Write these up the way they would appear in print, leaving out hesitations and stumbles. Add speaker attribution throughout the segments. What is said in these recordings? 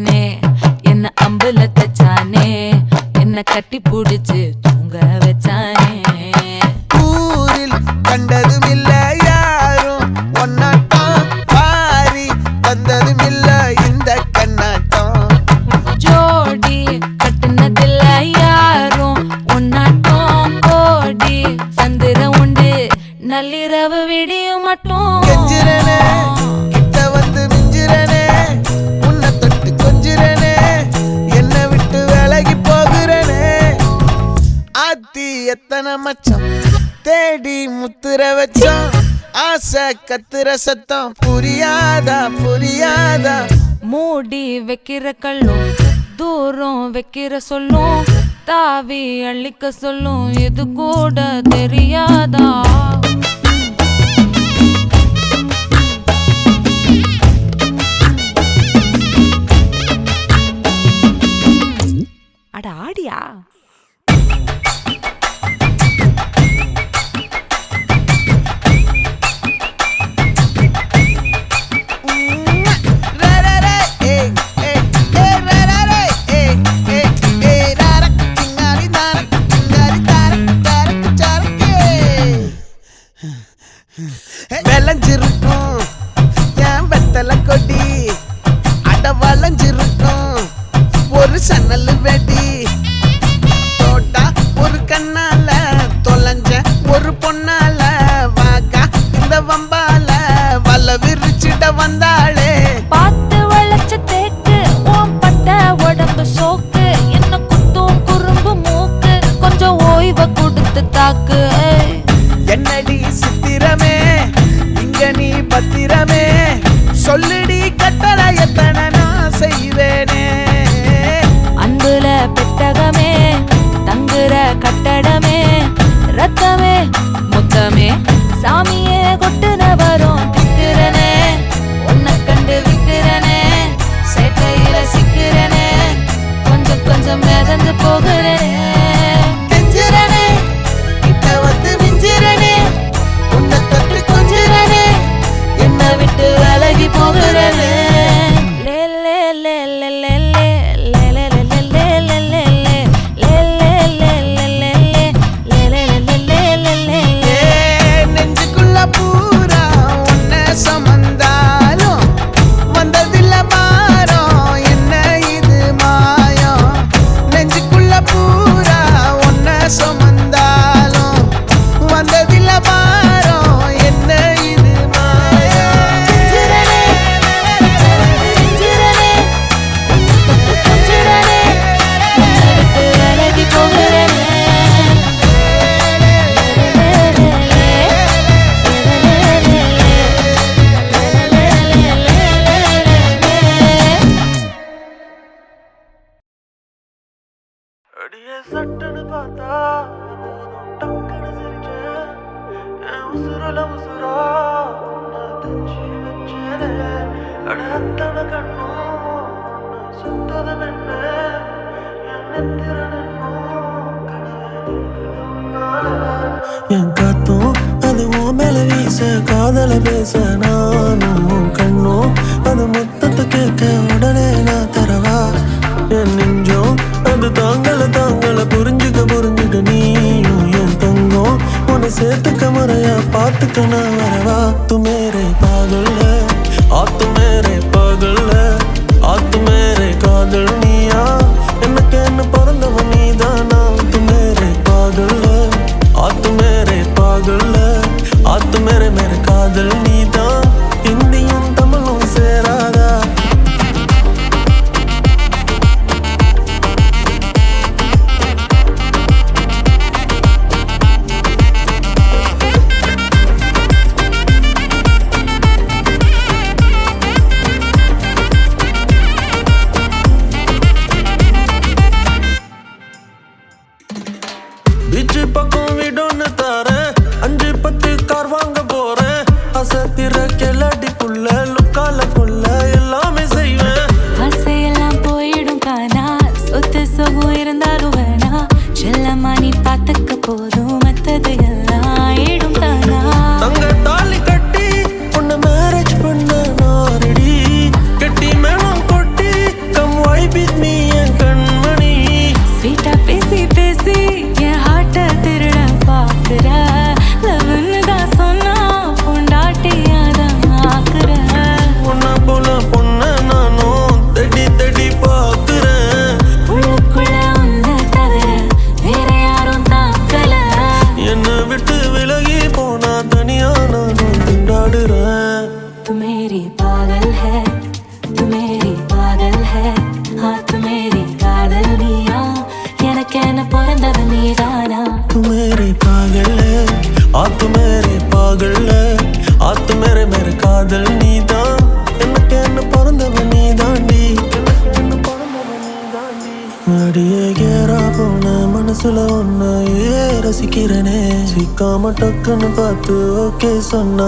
Speaker 1: வச்சானே என்ன அம்புல தச்சானே என்ன கட்டி புடிச்சு தூங்க வச்சானே
Speaker 2: ஊரில் கண்டதும் இல்ல யாரும் ஒன்னாட்டம் பாரி தந்ததும் இல்ல இந்த கண்ணாட்டம்
Speaker 1: ஜோடி கட்டுனதில்ல யாரும் ஒன்னாட்டம் கோடி சந்திரம் உண்டு நள்ளிரவு விடியும் மட்டும்
Speaker 2: கெஞ்சிரனே கிட்ட வந்து மிஞ்சிரனே உன்னை தொட்டு கொஞ்சிரனே என்னை விட்டு விலகி போகிறனே ஆத்தி எத்தனை மச்சம் தேடி முத்துற வச்சோம் ஆசை கத்துற சத்தம் புரியாதா புரியாதா
Speaker 1: மூடி வைக்கிற கல்லும் தூரம் வைக்கிற சொல்லும் தாவி அள்ளிக்க சொல்லும் இது கூட தெரியாதா அட ஆடியா
Speaker 2: விளைஞ்சிருக்கும் என் வெத்தலை கொடி அட வளைஞ்சிருக்கும் ஒரு சன்னல் வெடி தோட்டா ஒரு கண்ணால தொலைஞ்ச ஒரு பொண்ணால வாக்கா இந்த வம்பால வல விரிச்சிட வந்தாளே
Speaker 1: பார்த்து வளைச்ச தேக்கு ஓம் பட்ட உடம்பு சோக்கு என்ன குத்தும் குறும்பு மூக்கு கொஞ்சம் ஓய்வை கொடுத்து தாக்கு
Speaker 2: என்னடி சித்திரமே இங்க நீ பத்திரமே சொல்லுடி கட்டளை எத்தனை நான் செய்வேனே
Speaker 1: அன்புல பெட்டகமே தங்குற கட்டடமே ரத்தமே முத்தமே சாமியே கொட்டுன வரும் திக்கிறனே உன்னை கண்டு விக்கிறனே சேட்டையில சிக்கிறனே கொஞ்சம் கொஞ்சம் மிதந்து போகிறனே
Speaker 2: கெஞ்சிரனே கிட்ட வந்து மிஞ்சிரனே உன்னை தொட்டு கொஞ்சிரனே என்னை விட்டு விலகி போகிறனே
Speaker 1: லே லே லே லே லே லே லே லே லே லே லே லே லே லே லே லே லே லே லே
Speaker 2: ஏ நெஞ்சுக்குள்ள பூரா உன்னை சுமந்தாலும் வந்ததில்ல பாரம் என்ன இது மாயம் நெஞ்சுக்குள்ள பூரா உன்னை சுமந்தாலும் வந்ததில்ல பாரம் என்ன இது மாயம்
Speaker 1: சிரனே சிரனே சிரனே உன்னை விட்டு விலகி போகிறனே
Speaker 3: அடியே சட்டுன்னு பார்த்தா போதும் டக்குன்னு சிரிச்சேன் என் உசுரல உசுரா உன்னை தச்சு வச்சேனே அட அத்தனை கண்ணும் உன்னை சுத்தது மென்ன என் நெத்திர நின்னும் என் காத்தும் அது உன் மேல வீச காதல பேச நானும் கண்ணும் அது மொத்தத்தை கேட்க உடனே நான் தரவா என் நெஞ்சம் அது தாங்கள புரிஞ்சுக்க நீயும் என் தங்கம் உன்னை சேர்த்துக்க முறையா பார்த்துக்க நான் வரவா து மேரே பாகல் ஆ து மேரே பாகல் ஆ து மேரே காதல் நீயா எனக்கு என்ன பிறந்தவன் நீதானா து மேரே பாகல் ஆ து மேரே பாகல் ஆ து மேரே காதல் நீதான் இந்தியும் தமிழும் சேராதா பீச்சு பக்கம் வீடொன்னு தாரேன் 5-10 கார் வாங்க போறேன் அசை மனசுல ஒன்னையே ரசிக்கிறேனே சிக்காம டக்குன்னு பார்த்து ஓகே சொன்னா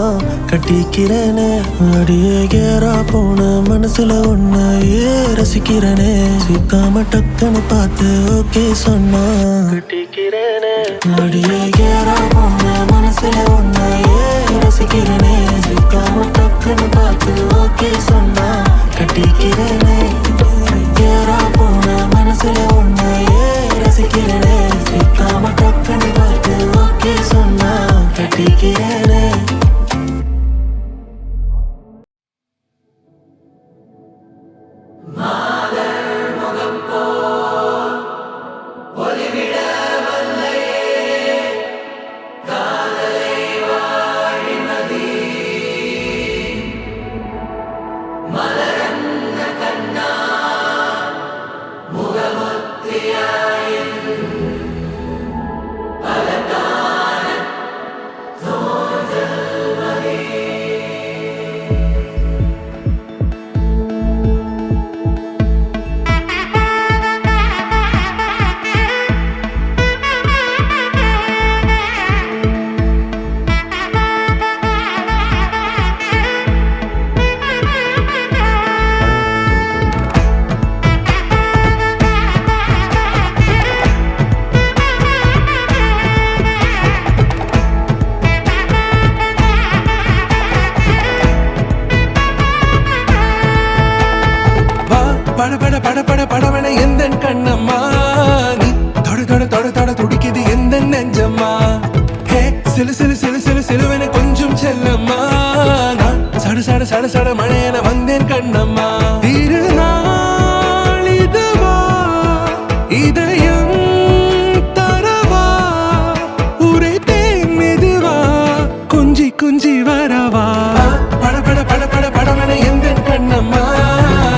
Speaker 3: கட்டிக்கிறேனே அடியே கேரா போன மனசுல ஒன்னையே ரசிக்கிறேனே சிக்காம டக்குன்னு பார்த்து ஓகே சொன்னா கட்டிக்கிறேனே அடியே கேரா போன மனசுல ஒன்னையே ரசிக்கிறேனே சிக்காம டக்குன்னு பார்த்து ஓகே சொன்னா கட்டிக்கிறேனே கேரா போன மனசுல ஒன்னையே ரசிக்கிறேனே சிக்காம டக்குன்னு பார்த்து ஓகே சொன்னா கட்டிக்கிறேனே
Speaker 4: படவன எந்த கண்ணம்மா நீ தொட தொட தொட தொட துடிக்குது எந்த நெஞ்சம்மா ஹே சிலு சிலு சிலு சிலு சிலுவன கொஞ்சம் செல்லம்மா நான் சட சட சட சட மழையன வந்தேன் கண்ணம்மா திருநாள் இதுவா இதயம் தரவா உரைத்தேன் மெதுவா கொஞ்சி கொஞ்சி வரவா பட பட பட பட படவன எந்த கண்ணம்மா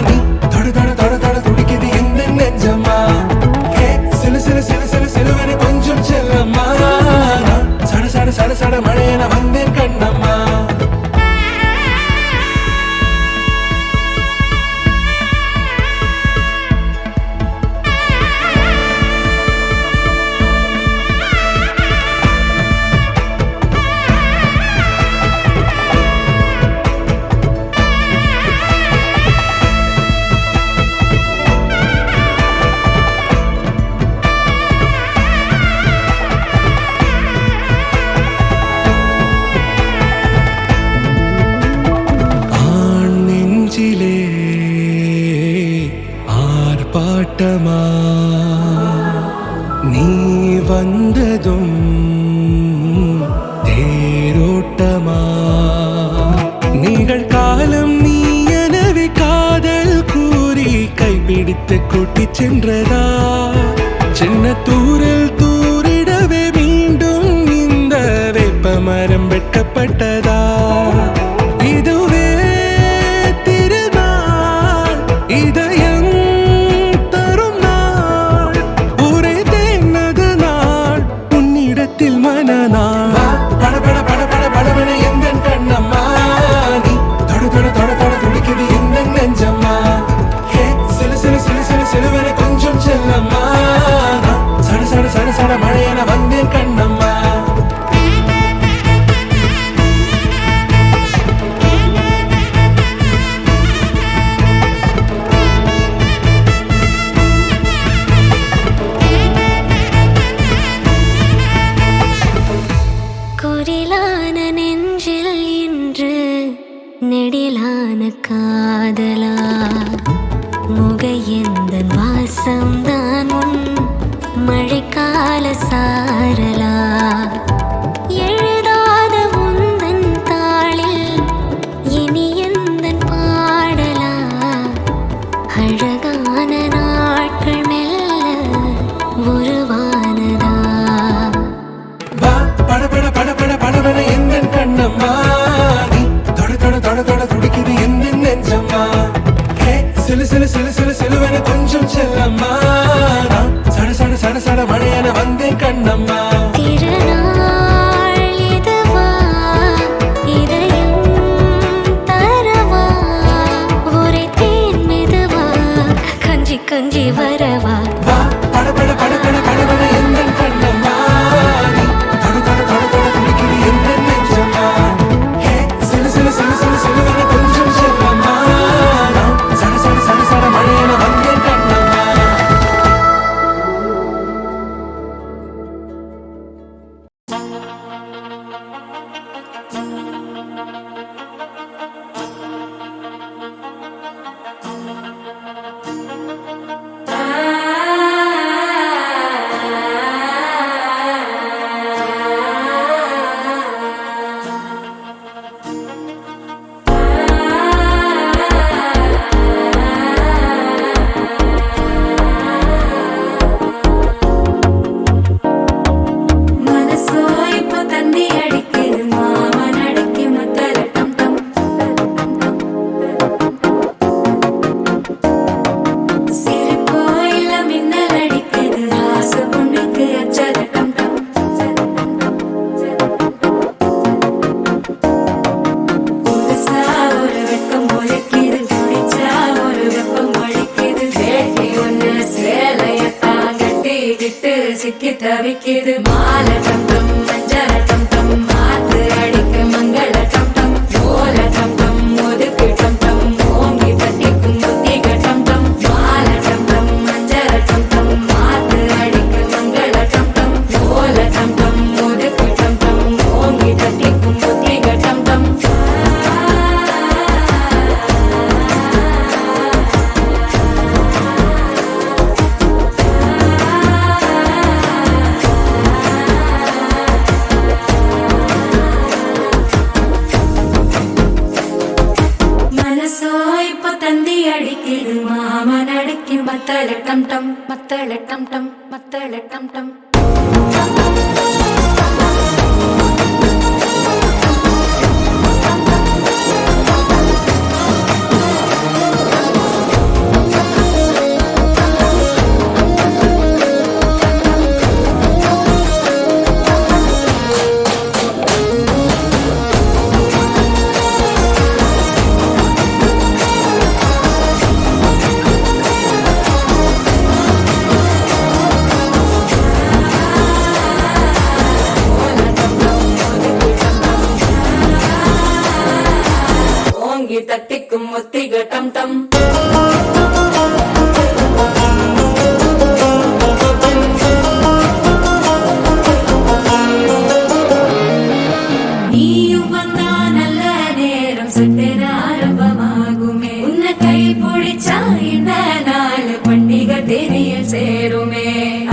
Speaker 4: நீ தொட தொட தொட தொட துடிக்குது எந்த நெஞ்சம்மா ஹே சிலு சிலு சிலு சிலு சிலுவன கொஞ்சம் செல்லம்மா நான் சட சட சட சட மழையன வந்தேன் கண்ணம்மா ஆர்ப்பாட்டமா நீ வந்ததும் தேரோட்டமா நிகழ்காலம் நீ எனவே காதல் கூறி கைப்பிடித்து கூட்டிச் சென்றதா சின்ன தூரல் தூரிடவே மீண்டும் இந்த வேப்ப மரம் வெட்கப்பட்டதா இதுவே திருநாள் இதயம் தரும் நாள் ஒரே தேனது நாள் உன்னிடத்தில் மனநாள் பட பட பட பட படவன எந்த கண்ணம்மா நீ தொட தொட தொட தொட துடிக்குது எந்த நெஞ்சம்மா ஹே சிலு சிலு சிலு சிலு சிலுவன கொஞ்சம் செல்லம்மா சட சட சட சட மழையன வந்தேன் கண்ணம்மா
Speaker 1: குரிலான நெஞ்சில் இன்று நெடிலான காதலா முக எந்த வாசம்தான் உன் மழைக்கால சாரலா எழுதாத உந்தன் தாளில் இனி எந்தன் பாடலா அழகான நாட்கள் மெல்ல உருவானதா
Speaker 4: பட பட பட பட படவன எந்த கண்ணம்மா நீ தொட தொட தொட தொட துடிக்குது எந்த நெஞ்சம்மா ஹே சிலு சிலு சிலு சிலு சிலுவன கொஞ்சம் செல்லம்மா நான் சட சட சட சட மழையன வந்தேன் கண்ணம்மா
Speaker 1: திருநாள் இதுவா இதயம் தரவா உரைத்தேன் மெதுவா கஞ்சி கஞ்சி வரவா
Speaker 4: பட பட பட பட படவன எந்த
Speaker 1: சிக்கி தவிக்குது மாலை டம் டம் மஞ்சள டம் டம் மாத்து அடிக்க மங்கள டம் டம் ஓல டம் டம் ஒதுக்கு டம் டம் ஓங்கி தட்டிக்கும் புத்திக டம் டம் மாலை டம் டம் மஞ்சள டம் டம் மாத்து அடிக்க மங்கள டம் டம் ஓல டம் டம் ஒதுக்கு டம் டம் ஓங்கி தட்டிக்கும் புத்திக டம் டம் மனசோ இப்ப தந்தி அடிக்குது மாமன் அடிக்கு மத்தள டம் டம் மத்தள டம் டம் மத்தள டம் டம் ஓங்கி தட்டிக்கும் முத்திக டம் டம் நீயும் வந்தா நல்ல நேரம் சட்டென ஆரம்பமாகுமே உன்னை கை பிடிச்சா இந்த நாள் பண்டிகை தெரிய சேருமே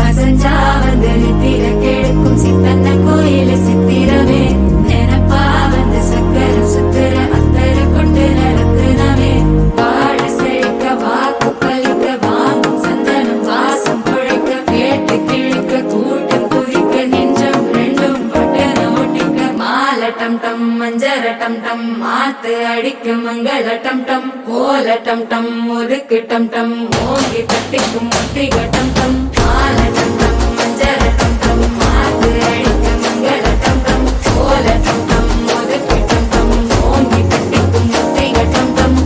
Speaker 1: அசஞ்சா வந்து நித்திர கெடுக்கும் சித்தன்ன கோயில சித்திரமே நினப்பா வந்து சக்கர சுத்துற அத்தர கொண்டு நடத்துனவே வாழ செழிக்க வாக்கு பலிக்க வாங்கும் சந்தனம் வாசம் பொழைக்க கேட்டு கிழிக்க கூட்டம் குதிக்க நெஞ்சம் ரெண்டும் பட்டு நோட்டிக்க மாலை டம் டம் மஞ்சர டம் டம் மாத்து அடிக்க மங்கள டம் டம் ஓல டம் டம் ஒதுக்கு டம் டம் ஓங்கி தட்டிக்கும் முத்திக டம் டம் மாலை டம் டம் மஞ்சர டம் டம் மாத்து அடிக்க மங்கள டம் டம் ஓல டம் டம் ஒதுக்கு டம் டம் ஓங்கி தட்டிக்கும் முத்திக டம் டம்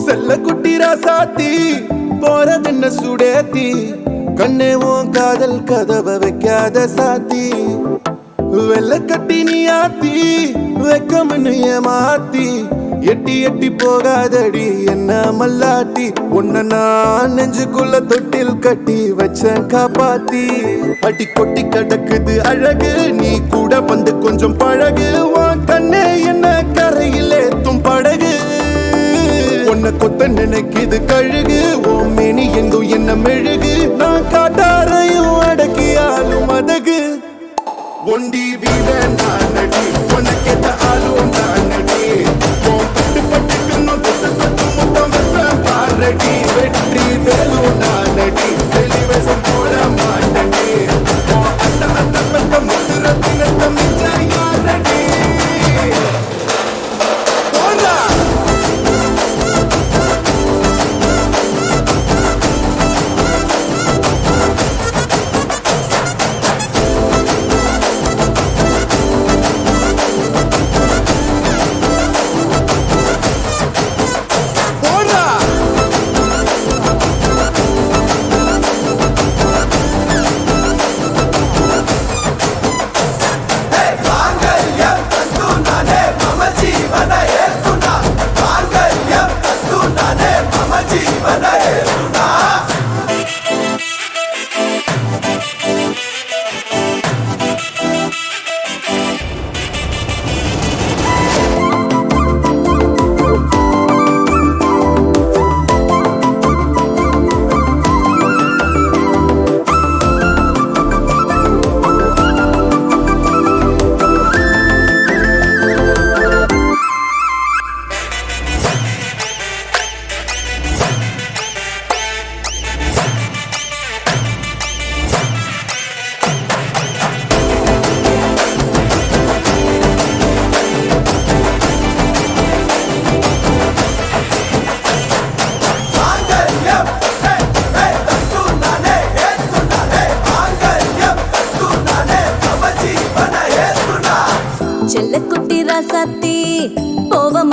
Speaker 3: செல்ல குட்டி ராசாத்தி போறதென்ன சுடேத்தி கண்ணே உன் காதல் கதவை வைக்காத சாத்தி வெள்ள கட்டி நீ ஆத்தி வெக்கம்னு ஏமாத்தி எட்டி எட்டி போகாதடி என்ன மல்லாட்டி உன்ன நான் நெஞ்சுக்குள்ள தொட்டில் கட்டி வச்சேன் காப்பாத்தி அடி கொட்டி கிடக்குது அழகு நீ கூட வந்து கொஞ்சம் பழகு உன் கண்ணே என்ன கரையில் ஏத்தும் படகு உன்னை கொத்த நினைக்குது கழுகு ஓ மேனி எங்கும் என்ன மெழுகு நான் காட்டாரையும் அடக்கியாலும் அதகு ஒண்டி வீட நான் நடி உனக்கேத்த ஆளும் நான் நடி பட்டு பட்டுக்கணும் தொட்டு தொட்டு முத்தம் வைப்பேன் பாரடி வெற்றி வேலும் நான் நடி வெளிவசம் போட மாட்டடி அந்த அந்த பட்ட முத்துரத்தினத்தை மிச்ச யாரடி போடா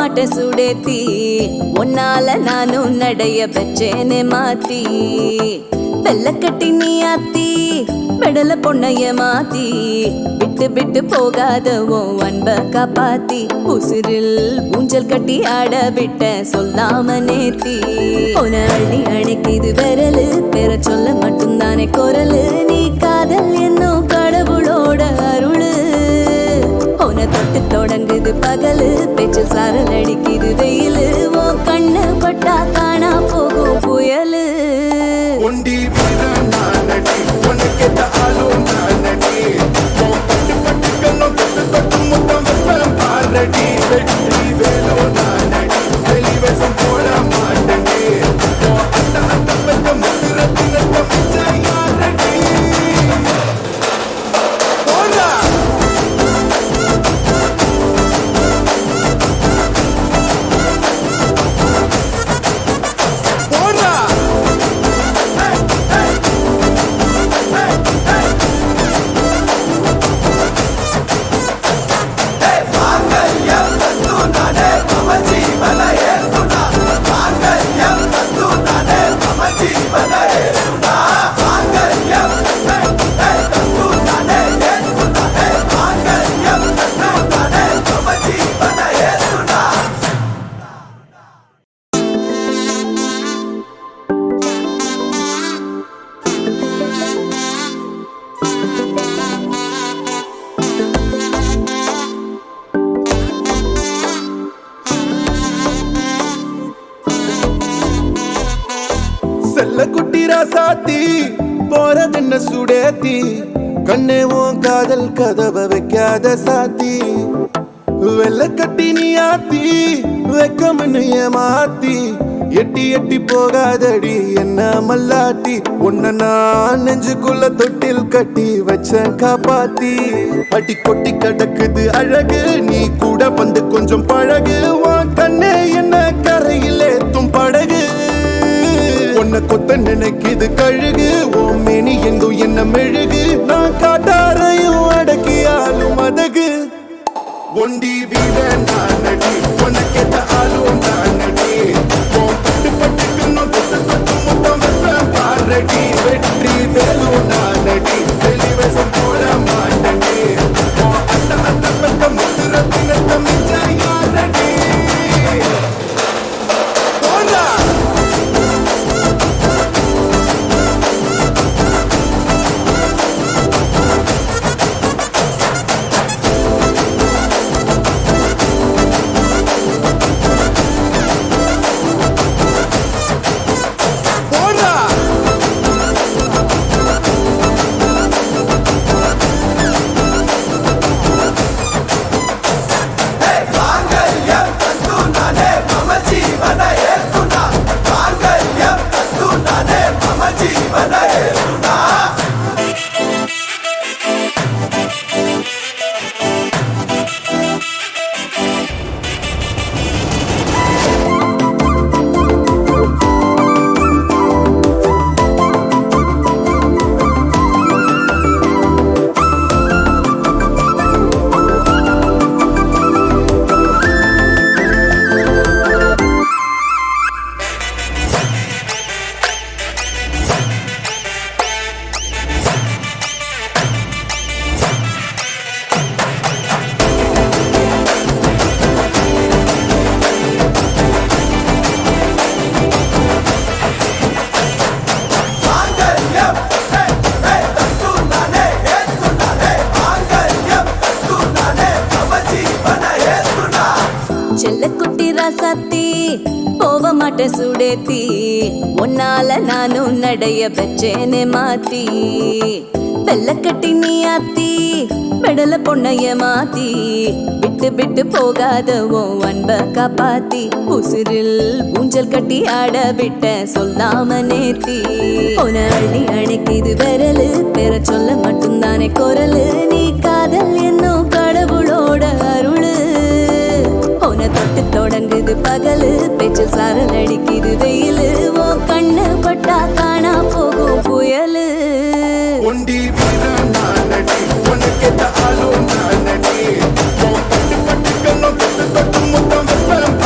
Speaker 1: மாட்ட சுடேத்தி உன்னால நானும் நடைய பச்சேனே மாத்தி வெள்ளக்கட்டி நீ ஆத்தி பெடல பொண்ணைய மாத்தி விட்டு விட்டு போகாத உன் அன்ப காப்பாத்தி உசிரில் ஊஞ்சல் கட்டி ஆட விட்ட சொல்லாம நேத்தி உன அள்ளி அணைக்குது விரலு பெற சொல்ல மட்டும்தானே குரலு நீ காதல் என்னும் கடவுளோட அருளு உன தொட்டு தொடங்குது பகலு பேச்சு சாரல் அடிக்குது வெயிலு உன் கண்ணு பட்டா காணா போகும் புயலு
Speaker 3: ஒண்டி வீரன் நானடி உனக்கேத்த ஆளும் நானடி பட்டு பட்டு கண்ணும் தொட்டு தொட்டு முத்தம் வைப்பேன் பாரடி வெற்றி வேலோ நானடி வெளிவேசம் போட மாட்டடி அந்த அந்த பெத்த முத்திரத்தினத்த மிச்ச யாரடி போடா போடா செல்ல குட்டி ராசாத்தி போறதென்ன சுடேத்தி கண்ணே உன் காதல் கதவை வைக்காத சாத்தி வெள்ள கட்டி நீ ஆத்தி வெக்கம்னு ஏமாத்தி எட்டி எட்டி போகாதடி என்ன மல்லாட்டி உன்ன நான் நெஞ்சுக்குள்ள தொட்டில் கட்டி வச்ச காப்பாத்தி அடி கொட்டி கிடக்குது அழகு நீ கூட வந்து கொஞ்சம் பழகு உன் கண்ணே என்ன கரையில் ஏத்தும் படகு உன்னை கொத்த நினைக்குது கழுகு ஓ மேனி எங்கும் என்ன மெழுகு நான் காட்டாரையும் அடக்கியாலும் அதகு ஒண்டி வீரன் நானடி உனக்கேத்த ஆளும் நானடி பட்டு பட்டு கண்ணும் தொட்டு தொட்டு முத்தம் வைப்பேன் பாரடி வெற்றி வேலு நானடி வெளிவேசம் போட மாட்டடி அந்த அந்த பெத்த முத்திரத்தினத்த மிச்ச யாரடி போடா
Speaker 1: ராசாத்தி போக மாட்ட சுடேத்தி உன்னால நானும் நடைய பச்சேனே மாத்தி வெள்ளக்கட்டி நீ ஆத்தி பெடல பொண்ணைய மாத்தி விட்டு விட்டு போகாத உன் அன்ப காப்பாத்தி உசிரில் ஊஞ்சல் கட்டி ஆட விட்ட சொல்லாம நேத்தி உன அள்ளி அணைக்குது விரலு பெற சொல்ல மட்டும்தானே குரலு நீ காதல் என்னும் கடவுளோட அருளு உன தொட்டு தொடங்குது பகலு பேச்சு சாரல் அடிக்குது வெயிலு உன் கண்ணு பட்டா காணா போகும் புயலு
Speaker 3: ஒண்டி வீரன் நானடி உனக்கேத்த ஆளும் நானடி பட்டு பட்டு கண்ணும் தொட்டு தொட்டு முத்தம் வைப்பேன்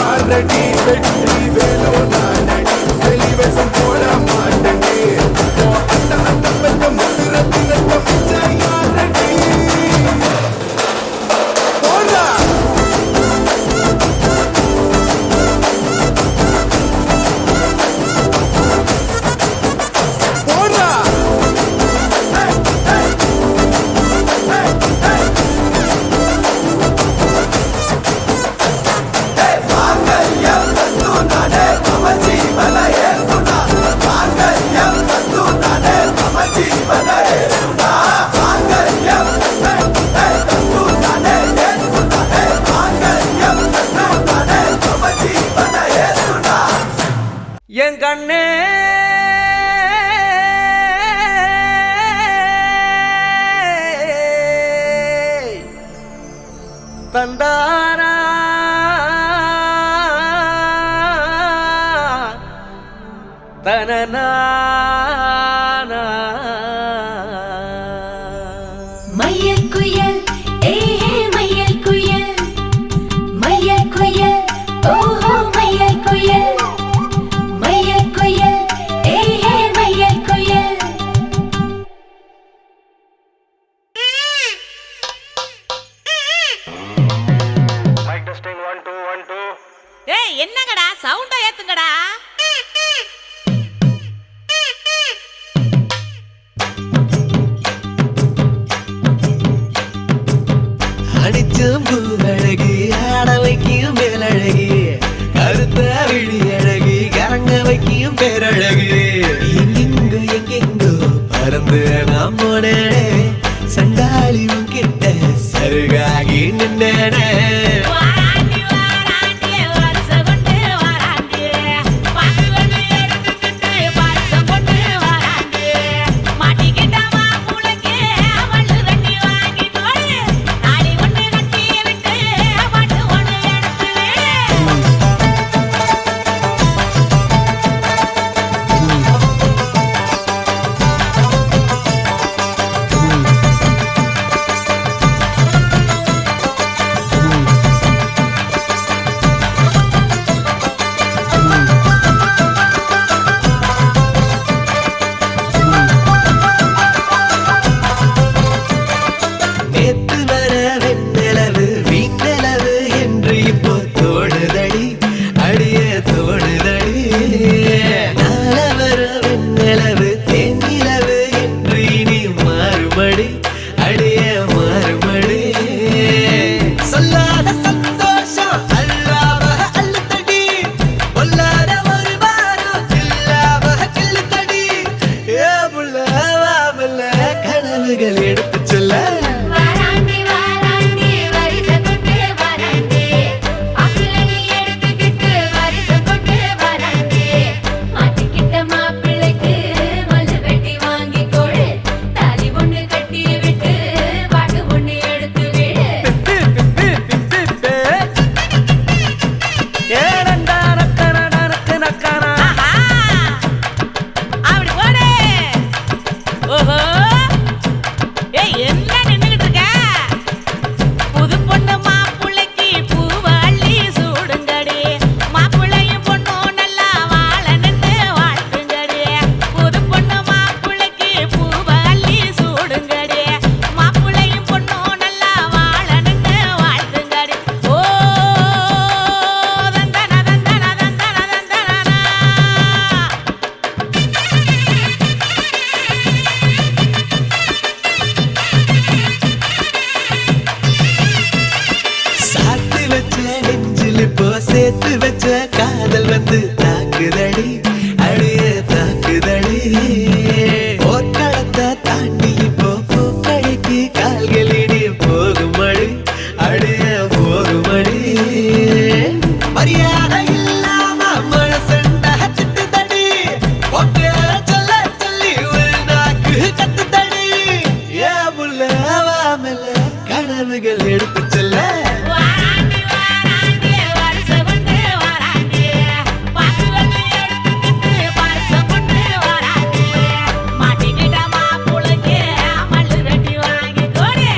Speaker 2: நான் போனேனே சண்டாளி உன்கிட்ட சருகாகி நின்னேனே
Speaker 1: வாராண்டி வாராண்டி வருஷம் கொண்டு வாராண்டி பாக்குவன்னு எடுத்துக்கிட்டு வருஷம் கொண்டு வாராண்டி மாட்டிக்கிட்ட மாப்புளைக்கு மல்லு தண்ணி வாங்கி போடு தாலி ஒண்ணு கட்டி விட்டு பாட்டு ஒண்ணு எடுத்து
Speaker 2: நேத்து வர வெண்ணிலவு வீண்ணிலவு என்று இப்போ தோணுதடி அடிய தோணுதடி நாள வர வெண்ணிலவு தேனிலவு என்று இனி மாறுபடி அடிய மாறுபடி சொல்லாத சந்தோஷம் அல்லாம அள்ளுத்தடி பொல்லாத ஒரு வாரம் இல்லாம கிள்ளுத்தடி ஏ புள்ள வாமல்ல கனவுகள் எடுத்து சொல்ல
Speaker 1: வாராண்டி வாராண்டி வருஷம் கொண்டு வாராண்டி மாப்பிள்ளை எடுத்துக்கிட்டு வருஷம் கொண்டு வாராண்டி மாட்டிக்கிட்ட மாப்பிள்ளைக்கு மல்லு வெட்டி வாங்கி கொடு தாலி ஒண்ணு கட்டி விட்டு பாட்டு ஒண்ணு எடுத்து விடு ஆஹா! அப்படி போடு. ஓஹோ! ஏய், என்ன நின்னுகிட்டு இருக்க? புது பொண்ணு மாப்புள்ளைக்கு பூவை அள்ளி சூடுங்கடி. மாப்புள்ளையும் பொண்ணும் நல்லா வாழணும்னு வாழ்த்துங்கடி. புது பொண்ணு மாப்புள்ளைக்கு பூவை அள்ளி சூடுங்கடி. மாப்புள்ளையும் பொண்ணும் நல்லா வாழணும்னு வாழ்த்துங்கடி. ஓ தந்தன தந்தன தந்தன தந்தனா
Speaker 2: சாத்து வச்ச நெஞ்சில் இப்போ சேர்த்து வச்ச காதல் வந்து தாக்குதடி அடிய தாக்குதடி போர்க்களத்தை தாண்டி இப்போ பூக்கடைக்கு கால்களிடி போகுமடி அடிய போகுமடி மரியாதை இல்லாம மனசண்ட திட்டுதடி ஒக்கே சொல்ல சொல்லி ஒரு நாக்கு கத்துதடி ஏ முல்ல வாமல கனவுகள் எடுத்து சொல்ல
Speaker 1: வாராண்டி வாராண்டி வருஷம் கொண்டு வாராண்டி பாக்குவன்னு எடுத்துக்கிட்டு வருஷம் கொண்டு வாராண்டி மாட்டிக்கிட்ட மாப்புளைக்கு மல்லு வெட்டி வாங்கி கொடு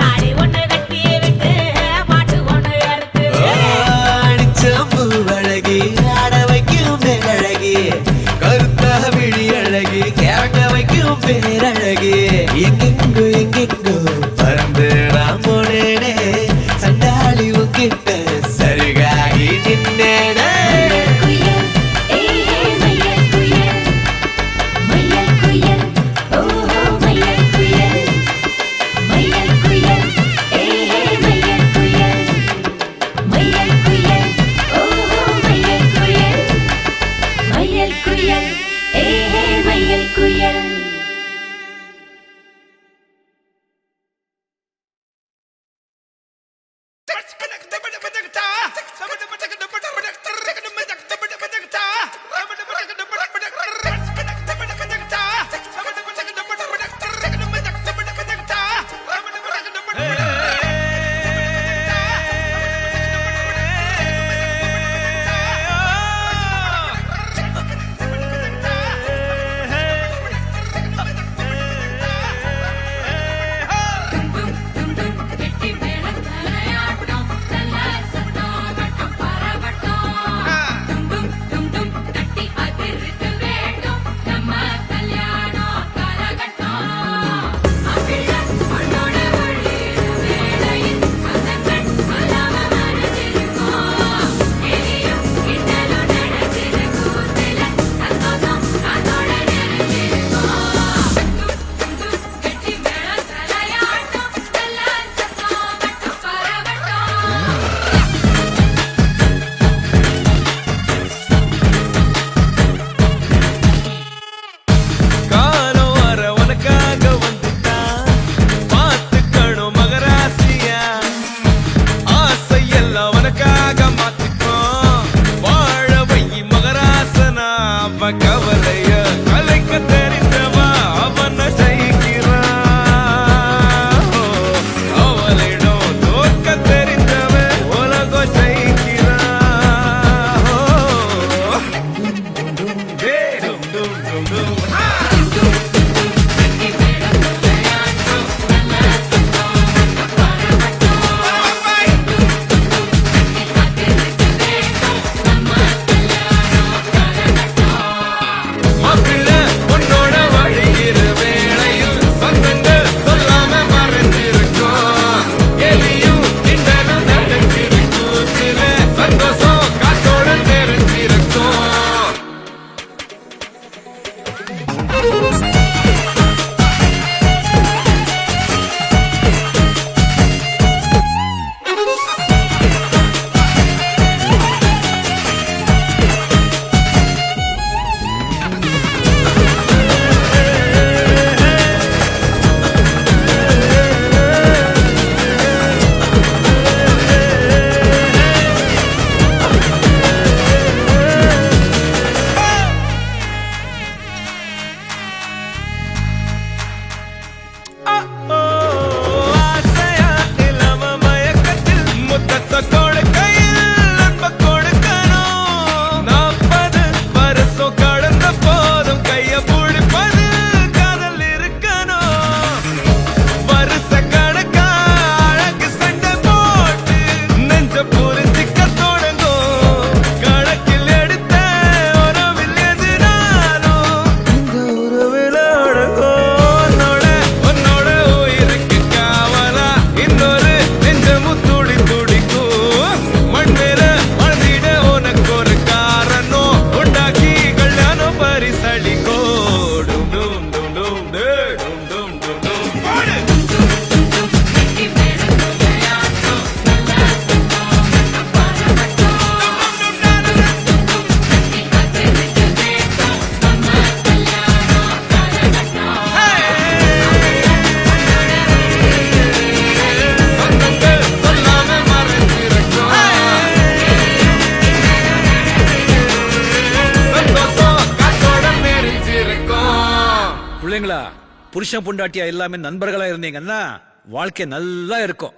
Speaker 1: தாலி ஒண்ணு கட்டி விட்டு பாட்டு ஒண்ணு எடுத்து
Speaker 2: அடிச்சம்பு அழகி ஆட வைக்கும் பேரழகி கருத்தா விழி அழகி கேட்க வைக்கும் பேரழகி எங்கெங்கோ எங்கெங்கோ பறந்து நான் போனேனே சண்டாளி உன்கிட்ட சருகாகி நின்னேனே
Speaker 1: குயில் ஏ மயில் குயில் மயில் குயில் ஓஹோ மயில் குயில் மயில் குயில் ஏ மயில் குயில் மயில் குயில் ஓஹோ மயில் குயில் மயில் குயில் ஏ மயில் குயில்
Speaker 5: பிள்ளைங்களா புருஷன் பொண்டாட்டியா எல்லாமே நண்பர்களா இருந்தீங்கன்னா வாழ்க்கை நல்லா இருக்கும்.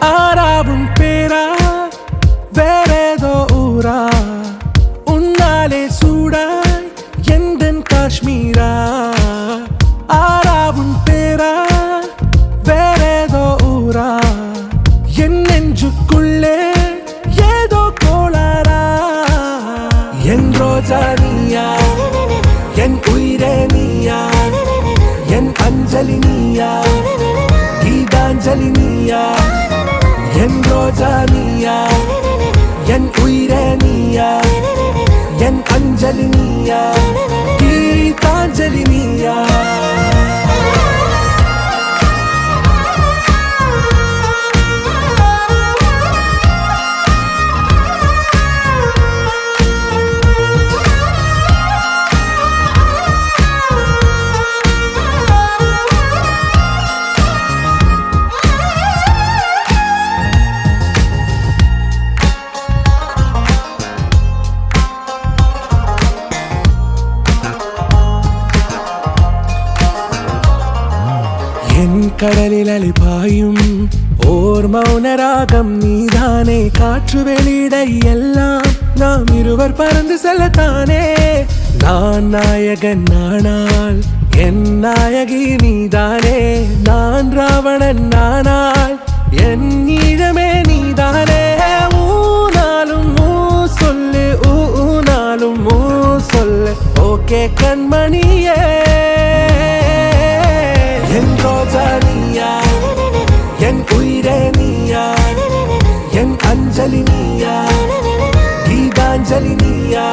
Speaker 4: ஆறாவும் பேரா வேறேதோ ஊரா உன்னாலே சூடாய் எந்தன் காஷ்மீரா. ஆறாவும் பேரா வேறேதோ ஊரா என் நெஞ்சுக்குள்ளே ஏதோ கோளாரா. என் ரோஜா நீயா, என் உயிரே நீயா, என் அஞ்சலி நீயா, கீதாஞ்சலி நீயா. என் ரோஜா நீயா, என் உயிரே நீயா, என் அஞ்சலி நீயா, கீதாஞ்சலி நீயா. கடலில் அலிபாயும் ஓர் மௌனராகம் நீதானே. காற்று வெளியிட எல்லாம் நாம் இருவர் பறந்து செல்லத்தானே. நான் நாயகன் நானால் என் நாயகி நீதானே. நான் ராவணன் நானால் என் ஈழமே நீதானே. ஊனாலும் ஊ சொல்லு, ஊனாலும் ஊ சொல்லு, ஓகே கண்மணியே. என் ரோஜா நீயா, என் உயிரே நீயா, என் அஞ்சலி நீயா, கீதாஞ்சலி நீயா.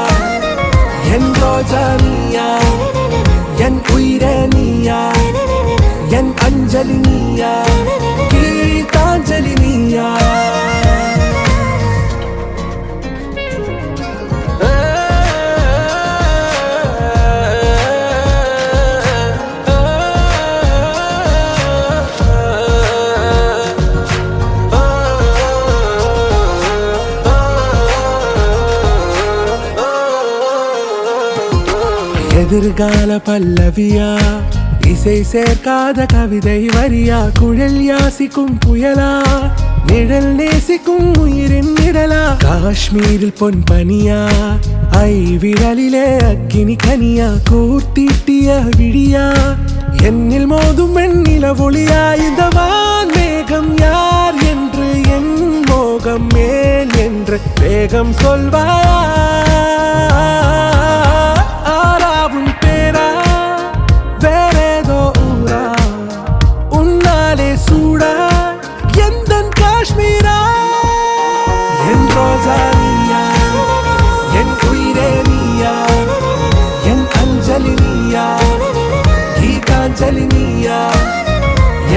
Speaker 4: என் ரோஜா நீயா, என் உயிரே நீயா, என் அஞ்சலி நீயா, கீதாஞ்சலி நீயா. எதிர்கால பல்லவியா, இசை சேர்க்காத கவிதை வரியா, குழல் யாசிக்கும் புயலா, நிழல் நேசிக்கும் உயிரின் நிழலா. காஷ்மீரில் பொன் பனியா, ஐ விரலிலே அக்கினி கனியா, கூர்த்தீட்டிய விழியா, என்னில் மோதும் வெண்ணில ஒளியா. இந்த வான் மேகம் யார் என்று, என் மோகம் மேல் என்று வேகம் சொல்வாயா. ஆறாவும் பேரா வேறேதோ ஊரா உன்னாலே சூடா எந்தன் காஷ்மீரா. என் ரோஜா நீயா, என் உயிரே நீயா, என் அஞ்சலி நீயா, கீதாஞ்சலி நீயா.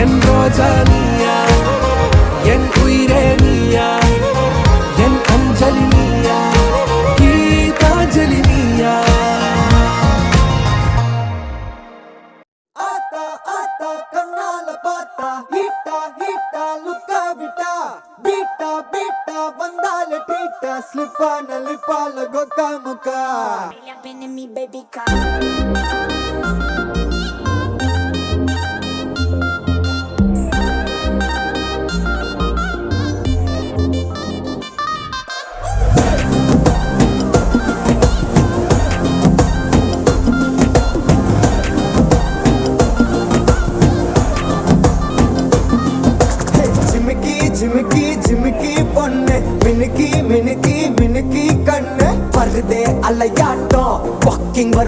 Speaker 4: என் ரோஜா நீயா, என் உயிரே நீயா, என் அஞ்சலி நீயா, கீதாஞ்சலி நீயா.
Speaker 6: Slipana lipala goka muka.
Speaker 1: Me baby car.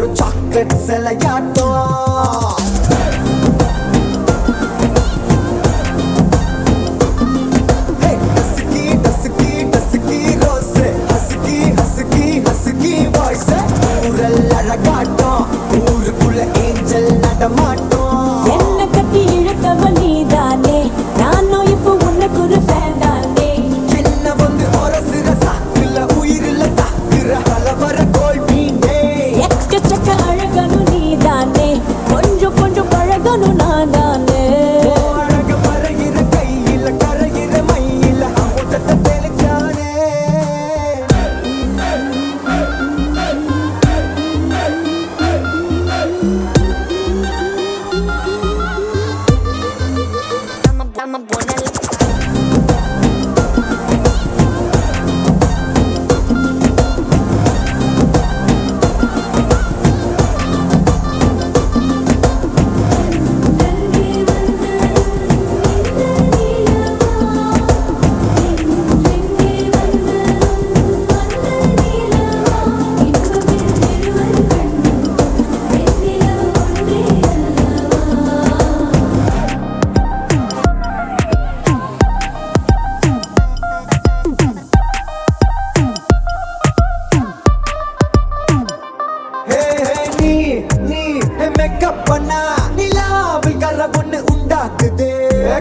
Speaker 6: ஒரு சாக்லேட் சிலையாட்டம். ஊருக்குள்ள ஏஞ்சல் நடமாட்டோம்.
Speaker 1: என்ன கட்டி இழுத்தவ நீதானே, நானும் இப்போ உனக்கு ஒரு ஃபேன் தானே.
Speaker 6: என்ன வந்து ஒரசுற சாக்குல உயிரில தாக்குற கலவர கோல் மீனே.
Speaker 1: எக்கச்சக்க அழகனும் நீதானே, கொஞ்சம் கொஞ்சம் பழகனும் நான் தானே.
Speaker 6: அழக பறகிற கையில கரைகிற மயில அமுதத்தை தெளிச்சானே. மேக்கப் பண்ணா நிலாவில் கரவுன்னு உண்டாக்குது.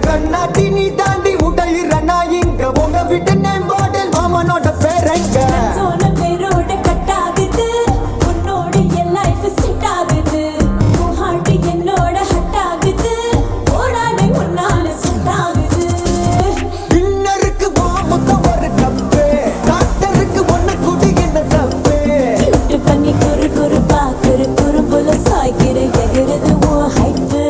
Speaker 6: கண்ணாட்டி நீ தாண்டி உடையிற நான் இங்க உங்க வீட்டு நேம் போர்டில் மாமனோட பேரங்க.
Speaker 1: சோன பேரோட கட்டாகுது, உன்னோட என் லைஃப் செட் ஆகுது. உன் ஹார்ட் என்னோட ஹட் ஆகுது, ஓடானே உன்னால செட் ஆகுது.
Speaker 6: டின்னருக்கு மொத்தம் ஒரு கப்பு, டாக்டருக்கு ஒண்ணு குடி என்ன தப்பு.
Speaker 1: கியூட் பண்ணி குறு குறு பாக்குற குறும்புல சாய்க்கிற எகிறது உன் ஹைப்பு.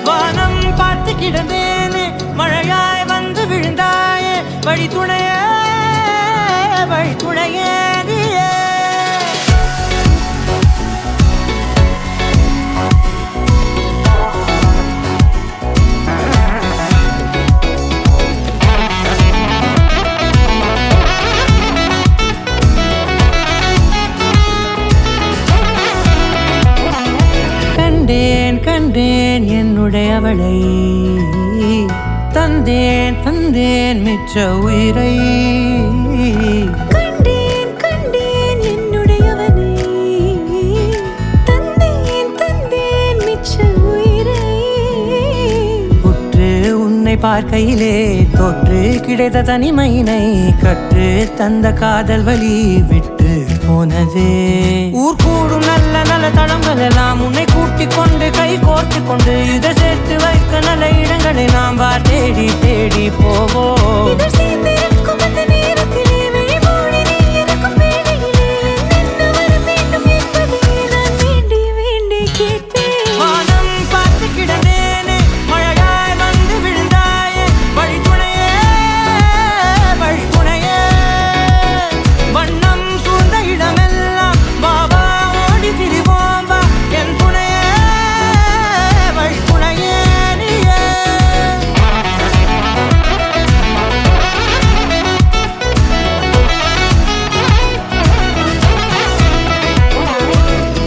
Speaker 7: வானம் பார்த்து கிடந்தேனே, மழையாய் வந்து விழுந்தாயே, வழி துணையே வழி துணையே நீயே. கண்டேன் கண்டேன் என்னுடையவளை, தந்தேன் தந்தேன் மிச்ச உயிரை.
Speaker 1: கண்டேன் கண்டேன் என்னுடையவனை, தந்தேன் தந்தேன் மிச்ச உயிரை.
Speaker 7: உற்று உன்னை பார்க்கையிலே தொற்று கிடைத்த தனிமையினை கற்று தந்த காதல் வலி விட்டு போனதே. ஊர் கூடும் நல்ல நல்ல தளங்கள் எல்லாம் உன்னை கூட்டிக் கொண்டு கை கோர்த்து கொண்டு இதை சேர்த்து வைக்க நல்ல இடங்களை நாம் வா தேடி தேடி போவோம்.
Speaker 1: இதழ் சேர்ந்திருக்கும் அந்த நேரத்திலே விழிமூடி நீ இருக்கும் வேளையிலே என்னென்ன வர வேண்டும் என்பதை நான் வேண்டி வேண்டி கேட்பேன்.
Speaker 7: வானம் பார்த்து கிடந்தேனே, மழையாய் வந்து விழுந்தாயே, வழி துணையே வழி துணையே. வண்ணம் சூழ்ந்த இடமெல்லாம் பாபா ஓடி திரிவோம் வா, என் துணையே வழி துணையே நீயே.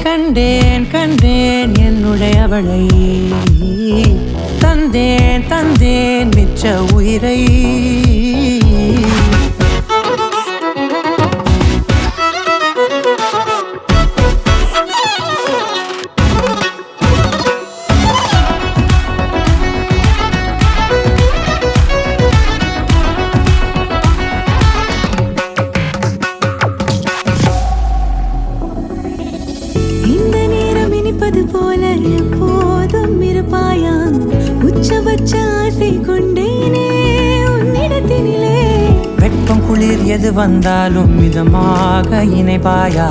Speaker 7: கண்டேன் கண்டேன் என்னுடையவளை, தந்தேன் தந்தேன் மிச்ச உயிரை.
Speaker 1: இந்த நேரம் இனிப்பது போல எப்போதும் இருப்பாயா, உச்சபட்ச ஆசை கொண்டேனே உன்னிடத்தினிலே.
Speaker 7: வெப்பம் குளிர் எது வந்தாலும் மிதமாக இணைப்பாயா,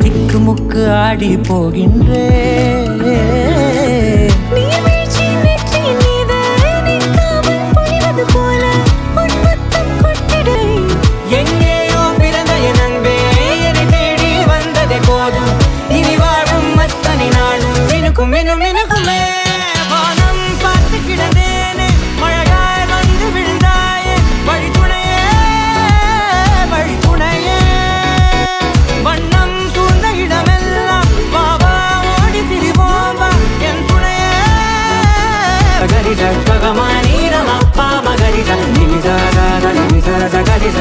Speaker 7: திக்கு முக்கு ஆடி போகின்றே.
Speaker 1: நீர்வீழ்ச்சி நெற்றியின் மீது நிற்காமல் பொழிவது போல உன் முத்தம் கொட்டிடை.
Speaker 7: எங்கேயோ பிறந்த என் அன்பே, என்னை தேடி வந்ததே போதும். இனி வாழும் அத்தனை நாளும் மினுக்கும் மினுக்குமே. வானம் பார்த்து கிடந்தேனே, மழையாய் வந்து விழுந்தாயே. வழித்துணையே வழித்துணையே, வண்ணம் சூழ்ந்த இடமெல்லாம் பாவா ஓடி திரிவோம் வா என் துணையே. கரிச பகமானி ரமப்பா மகரிச நிமிச கரிச